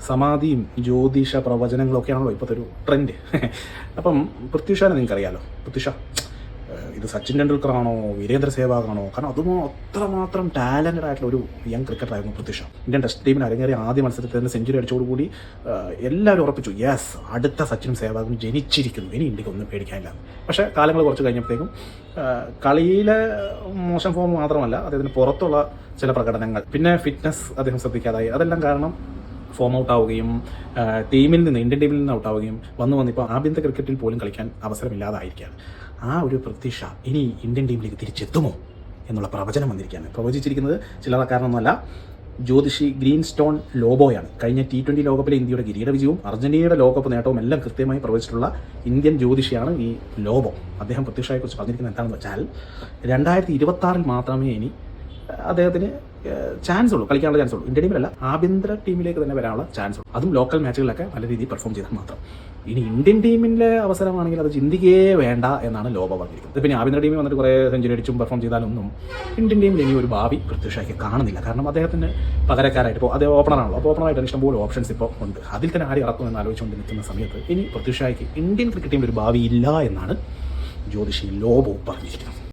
സമാധിയും ജ്യോതിഷ പ്രവചനങ്ങളൊക്കെയാണല്ലോ ഇപ്പോഴത്തെ ഒരു ട്രെൻഡ്. അപ്പം പൃഥ്വി ഷാനെ നിങ്ങൾക്കറിയാലോ. പൃഥ്വി ഷാ ഇത് സച്ചിൻ ടെണ്ടുൽക്കർ ആണോ വീരേന്ദ്ര സെഹ്വാഗാണോ? കാരണം അതുമോ അത്രമാത്രം ടാലൻറ്റഡ് ആയിട്ടുള്ള ഒരു യങ് ക്രിക്കറ്ററായിരുന്നു പൃഥ്വി ഷാ. ഇന്ത്യൻ ടെസ്റ്റ് ടീമിന് അരങ്ങേറിയ ആദ്യ മത്സരത്തിൽ തന്നെ സെഞ്ചുറി അടിച്ചോടുകൂടി എല്ലാവരും ഉറപ്പിച്ചു, യെസ് അടുത്ത സച്ചിനും സെഹ്വാഗും ജനിച്ചിരിക്കുന്നു, ഇനി ഇന്ത്യക്ക് ഒന്നും പേടിക്കാനില്ല. പക്ഷേ കാലങ്ങൾ കുറച്ച് കഴിഞ്ഞപ്പോഴത്തേക്കും കളിയിലെ മോശം ഫോം മാത്രമല്ല, അദ്ദേഹത്തിന് പുറത്തുള്ള ചില പ്രകടനങ്ങൾ, പിന്നെ ഫിറ്റ്നസ് അദ്ദേഹം ശ്രദ്ധിക്കാതായി. അതെല്ലാം കാരണം ഫോം ഔട്ട് ആവുകയും ഇന്ത്യൻ ടീമിൽ നിന്ന് ഔട്ട് ആവുകയും വന്നിപ്പോൾ ആഭ്യന്തര ക്രിക്കറ്റിൽ പോലും കളിക്കാൻ അവസരമില്ലാതായിരിക്കുകയാണ്. ആ ഒരു പൃഥ്വി ഷാ ഇനി ഇന്ത്യൻ ടീമിലേക്ക് തിരിച്ചെത്തുമോ എന്നുള്ള പ്രവചനം വന്നിരിക്കുകയാണ്. പ്രവചിച്ചിരിക്കുന്നത് ചില്ലറ കാരണമൊന്നുമല്ല, ജ്യോതിഷി ഗ്രീൻ സ്റ്റോൺ ലോബോയാണ്. കഴിഞ്ഞ T20 ലോകകപ്പിലെ ഇന്ത്യയുടെ കിരീട വിജയവും അർജന്റീനയുടെ ലോകകപ്പ് നേട്ടവും എല്ലാം കൃത്യമായി പ്രവചിച്ചിട്ടുള്ള ഇന്ത്യൻ ജ്യോതിഷിയാണ് ഈ ലോബോ. അദ്ദേഹം പൃഥ്വി ഷായെക്കുറിച്ച് പറഞ്ഞിരിക്കുന്നത് എന്താണെന്ന് വെച്ചാൽ 2026 മാത്രമേ ഇനി അദ്ദേഹത്തിന് ചാൻസ് ഉള്ളൂ, കളിക്കാനുള്ള ചാൻസ് ഉള്ളൂ. ഇന്ത്യൻ ടീമിലല്ല, ആഭ്യന്തര ടീമിലേക്ക് തന്നെ വരാനുള്ള ചാൻസ് ഉള്ളൂ. അതും ലോക്കൽ മാച്ചുകളിലൊക്കെ നല്ല രീതിയിൽ പെർഫോം ചെയ്താൽ മാത്രം. ഇനി ഇന്ത്യൻ ടീമിൻ്റെ അവസരമാണെങ്കിൽ അത് ചിന്തിക്കേ വേണ്ട എന്നാണ് ലോബ പറഞ്ഞിരിക്കുന്നത്. പിന്നെ ആഭ്യന്തര ടീമിൽ വന്നിട്ട് കുറേ സെഞ്ചുറി അടിച്ചും പെർഫോം ചെയ്താലൊന്നും ഇന്ത്യൻ ടീമിൽ ഇനി ഒരു ഭാവി പൃഥ്വി ഷായ്ക്ക് കാണുന്നില്ല. കാരണം അദ്ദേഹത്തിന് പകരക്കാരായിട്ട് ഇപ്പോൾ അദ്ദേഹം ഓപ്പണറാണല്ലോ, അപ്പോൾ ഓപ്പണറായിട്ട് ഇഷ്ടംപോലെ ഓപ്ഷൻസ് ഇപ്പോൾ ഉണ്ട്. അതിൽ തന്നെ ആര് ഇറക്കുമെന്ന് ആലോചിച്ചുകൊണ്ട് നിൽക്കുന്ന സമയത്ത് ഇനി പൃഥ്വി ഷായ്ക്ക് ഇന്ത്യൻ ക്രിക്കറ്റ് ടീമിൽ ഒരു ഭാവി ഇല്ല എന്നാണ് ജ്യോതിഷി ലോബോ പറഞ്ഞിരിക്കുന്നത്.